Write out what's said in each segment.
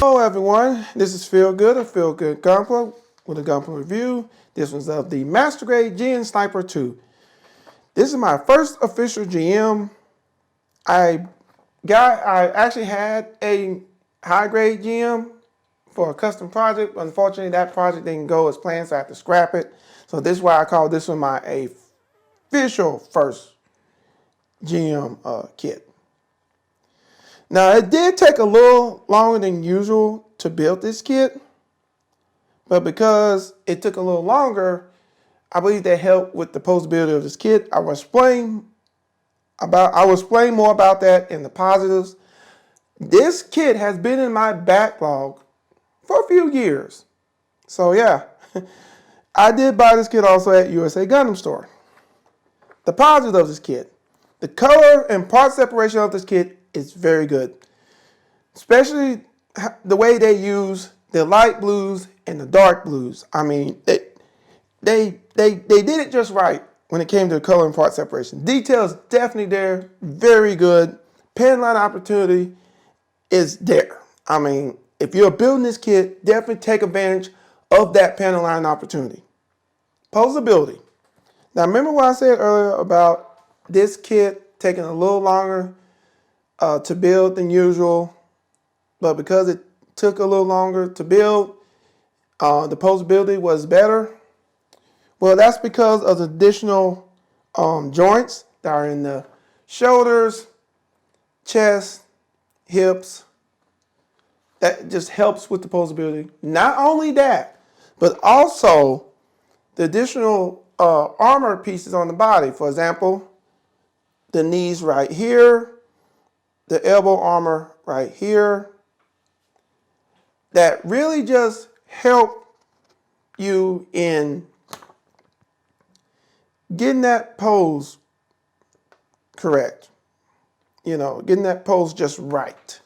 Hello everyone, this is FeelGood of FeelGood Gunpla with a Gunpla review. This one's of the Master Grade GM Sniper 2. This is my first official GM. I actually had a high grade GM for a custom project. Unfortunately, that project didn't go as planned, so I had to scrap it. So this is why I call this one my official first GM kit. Now, it did take a little longer than usual to build this kit, but because it took a little longer, I believe that helped with the posability of this kit. I will explain more about that in the positives. This kit has been in my backlog for a few years. So yeah, I did buy this kit also at USA Gundam Store. The positives of this kit. The color and part separation of this kit is very good. Especially the way they use the light blues and the dark blues. I mean, they did it just right when it came to the color and part separation. Details definitely there, very good. Pen line opportunity is there. I mean, if you're building this kit, definitely take advantage of that pen line opportunity. Posability. Now remember what I said earlier about this kit taking a little longer to build than usual, but because it took a little longer to build, the posability was better. Well, that's because of the additional joints that are in the shoulders, chest, hips. That just helps with the posability. Not only that, but also the additional armor pieces on the body. For example, the knees right here, the elbow armor right here. That really just help you in getting that pose correct. You know, getting that pose just right.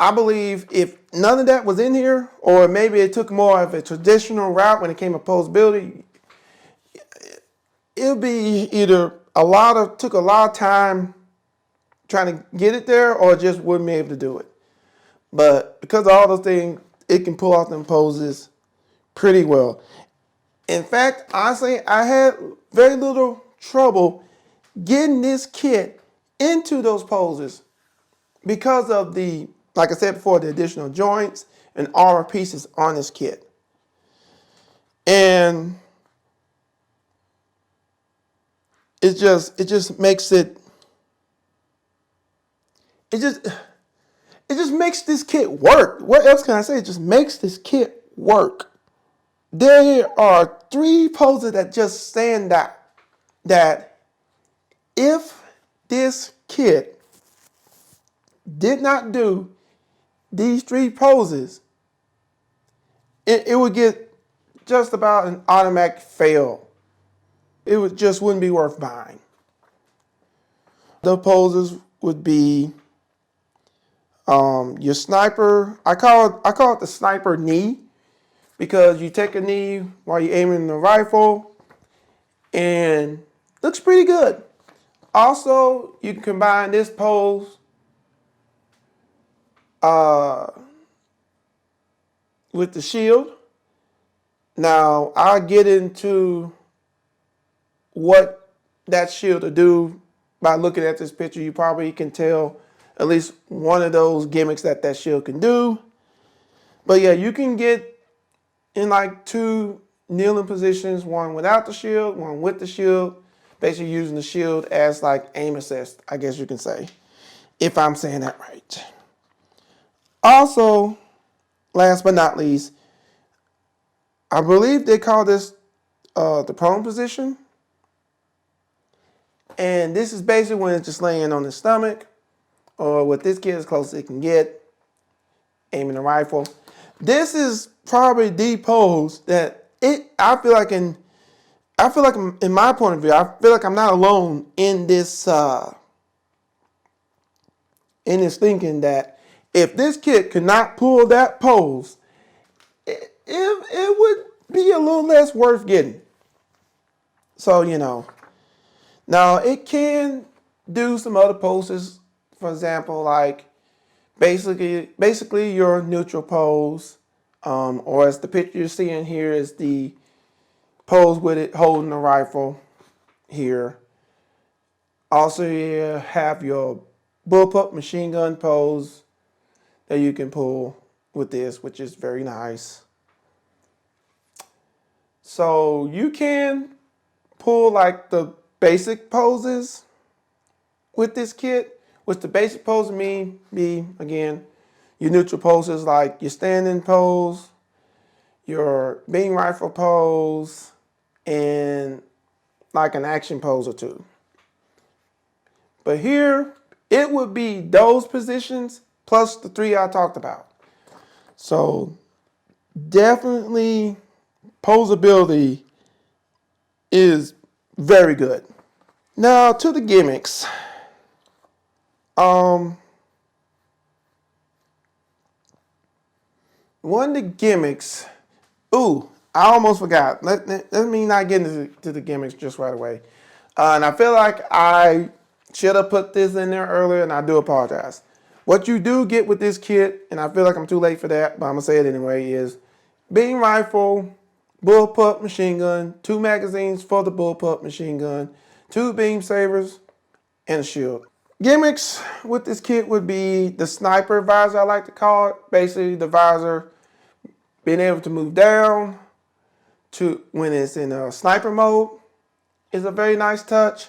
I believe if none of that was in here, or maybe it took more of a traditional route when it came to posability, it would be either took a lot of time trying to get it there, or just wouldn't be able to do it. But because of all those things, it can pull off them poses pretty well. In fact, honestly, I had very little trouble getting this kit into those poses because of the, like I said before, the additional joints and armor pieces on this kit. And it just makes it just makes this kit work. What else can I say? It just makes this kit work. There are 3 poses that just stand out that if this kit did not do these 3 poses, it would get just about an automatic fail. It wouldn't be worth buying. The poses would be your sniper. I call it the sniper knee, because you take a knee while you're aiming the rifle and looks pretty good. Also, you can combine this pose with the shield. Now, I'll get into what that shield will do by looking at this picture. You probably can tell at least one of those gimmicks that shield can do. But yeah, you can get in like 2 kneeling positions, one without the shield, one with the shield, basically using the shield as like aim assist, I guess you can say, if I'm saying that right. Also, last but not least, I believe they call this the prone position. And this is basically when it's just laying on the stomach, or with this kid as close as it can get, aiming the rifle. This is probably the pose that I feel like in my point of view, I feel like I'm not alone in this thinking that if this kid could not pull that pose, it would be a little less worth getting. So, you know. Now, it can do some other poses, for example, like Basically your neutral pose, or as the picture you're seeing here is the pose with it holding the rifle here. Also, you have your bullpup machine gun pose that you can pull with this, which is very nice. So you can pull like the basic poses with this kit, which the basic pose be again, your neutral poses like your standing pose, your beam rifle pose, and like an action pose or two. But here, it would be those positions plus the three I talked about. So definitely posability is very good. Now to the gimmicks. One of the gimmicks, I almost forgot. Let me not get into the gimmicks just right away. And I feel like I should have put this in there earlier, and I do apologize. What you do get with this kit, and I feel like I'm too late for that, but I'm going to say it anyway, is beam rifle, bullpup machine gun, 2 magazines for the bullpup machine gun, 2 beam sabers, and a shield. Gimmicks with this kit would be the sniper visor, I like to call it. Basically, the visor being able to move down to when it's in a sniper mode is a very nice touch.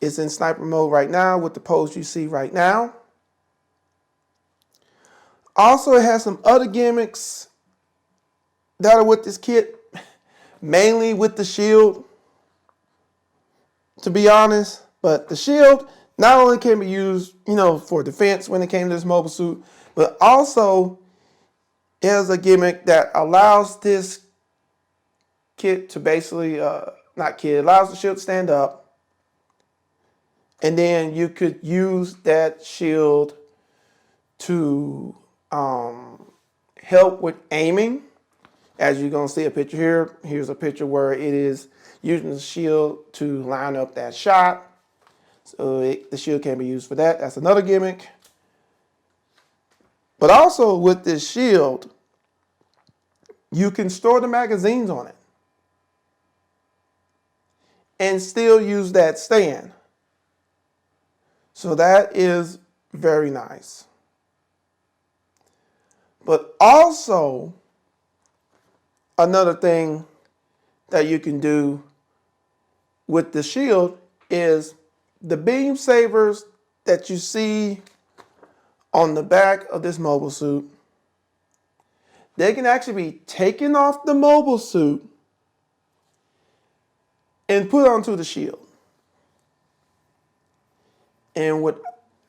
It's in sniper mode right now with the pose you see right now. Also, it has some other gimmicks that are with this kit, mainly with the shield, to be honest. But the shield not only can be used, for defense when it came to this mobile suit, but also is a gimmick that allows this kit to basically, allows the shield to stand up. And then you could use that shield to help with aiming. As you're going to see a picture here, here's a picture where it is using the shield to line up that shot. So the shield can be used for that. That's another gimmick. But also with this shield, you can store the magazines on it and still use that stand. So that is very nice. But also, another thing that you can do with the shield is the beam sabers that you see on the back of this mobile suit. They can actually be taken off the mobile suit and put onto the shield. And with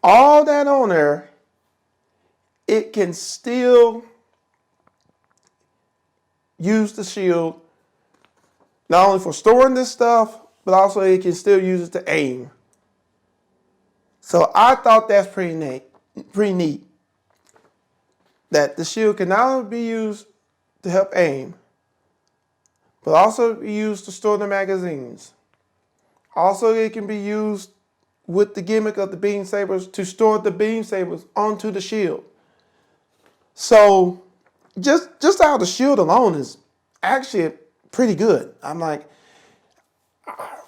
all that on there, it can still use the shield not only for storing this stuff, but also it can still use it to aim. So I thought that's pretty neat. That the shield can not only be used to help aim, but also be used to store the magazines. Also, it can be used with the gimmick of the beam sabers to store the beam sabers onto the shield. So just how the shield alone is actually pretty good. I'm like,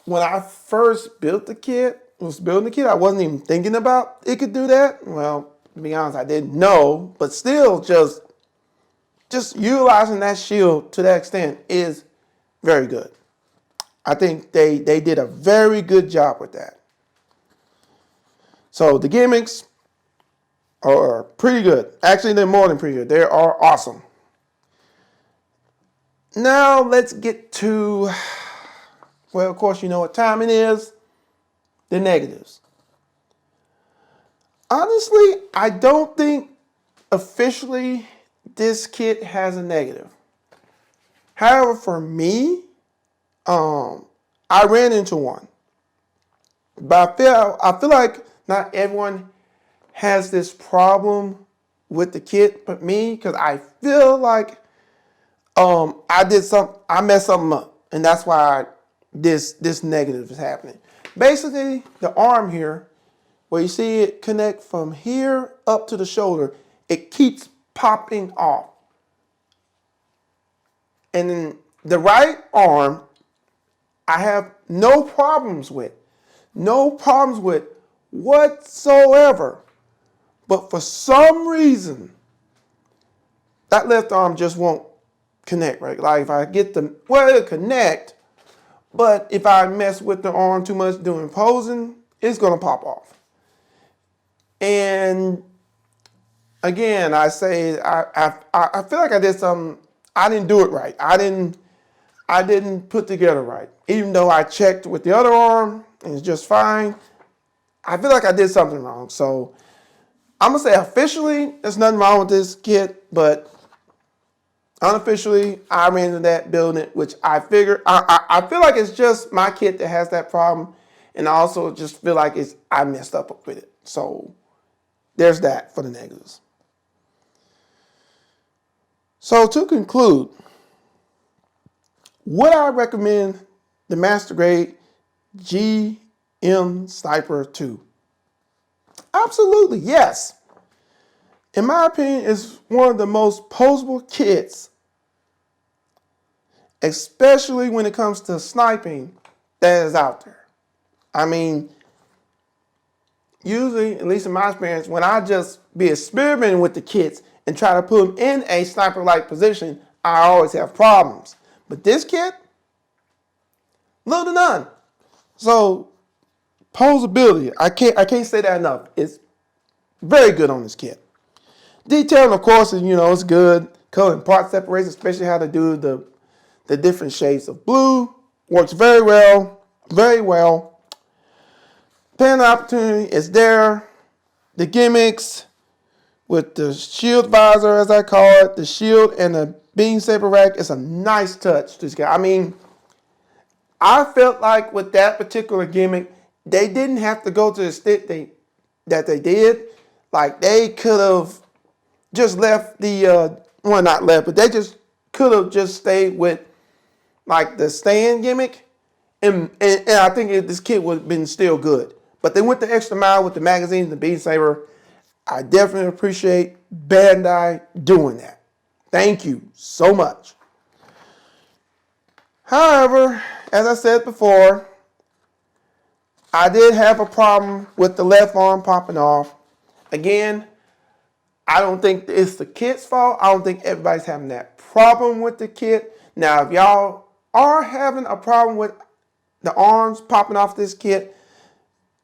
when I first built the kit, I wasn't even thinking about it could do that. Well, to be honest, I didn't know, but still just utilizing that shield to that extent is very good. I think they did a very good job with that. So the gimmicks are pretty good. Actually, they're more than pretty good. They are awesome. Now let's get to, well, of course, you know what time it is. The negatives. Honestly, I don't think officially this kit has a negative. However, for me, I ran into one. But I feel like not everyone has this problem with the kit but me, because I feel like I messed something up, and that's why this negative is happening. Basically, the arm here, where you see it connect from here up to the shoulder, it keeps popping off. And then the right arm, I have no problems with. No problems with whatsoever. But for some reason, that left arm just won't connect, right? Like if I get the, well, it'll connect, but if I mess with the arm too much doing posing, it's gonna pop off. And again, I say, I feel like I did something, I didn't do it right. I didn't put together right. Even though I checked with the other arm and it's just fine, I feel like I did something wrong. So I'm gonna say officially, there's nothing wrong with this kit, but unofficially, I ran into that building, which I figured, I feel like it's just my kit that has that problem. And I also just feel like I messed up with it. So there's that for the negatives. So to conclude, would I recommend the Master Grade GM Sniper 2? Absolutely, yes. In my opinion, it's one of the most posable kits, especially when it comes to sniping, that is out there. I mean, usually, at least in my experience, when I just be experimenting with the kits and try to put them in a sniper-like position, I always have problems. But this kit, little to none. So, posability, I can't say that enough. It's very good on this kit. Detailing, of course, is, it's good. Color and part separation, especially how to do the different shades of blue, works very well, very well. Pen opportunity is there. The gimmicks with the shield visor, as I call it, the shield and the beam saber rack is a nice touch to this guy. I mean, I felt like with that particular gimmick, they didn't have to go to the extent that they did. Like, they could have just left the, well, not left, but they just could have just stayed with, like, the stand gimmick. And I think this kit would have been still good. But they went the extra mile with the magazine and the beam saber. I definitely appreciate Bandai doing that. Thank you so much. However, as I said before, I did have a problem with the left arm popping off. Again, I don't think it's the kit's fault. I don't think everybody's having that problem with the kit. Now, if y'all are having a problem with the arms popping off this kit,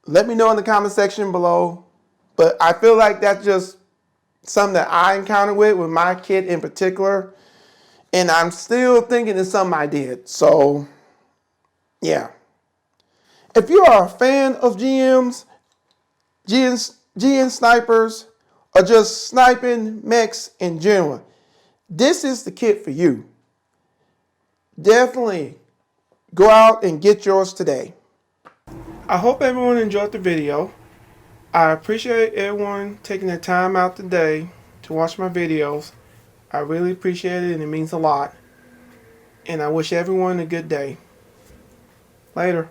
let me know in the comment section below. But I feel like that's just something that I encountered with my kit in particular. And I'm still thinking it's something I did. So, yeah. If you are a fan of GM snipers, or just sniping mechs in general, this is the kit for you. Definitely go out and get yours today. I hope everyone enjoyed the video. I appreciate everyone taking their time out today to watch my videos. I really appreciate it and it means a lot. And I wish everyone a good day. Later.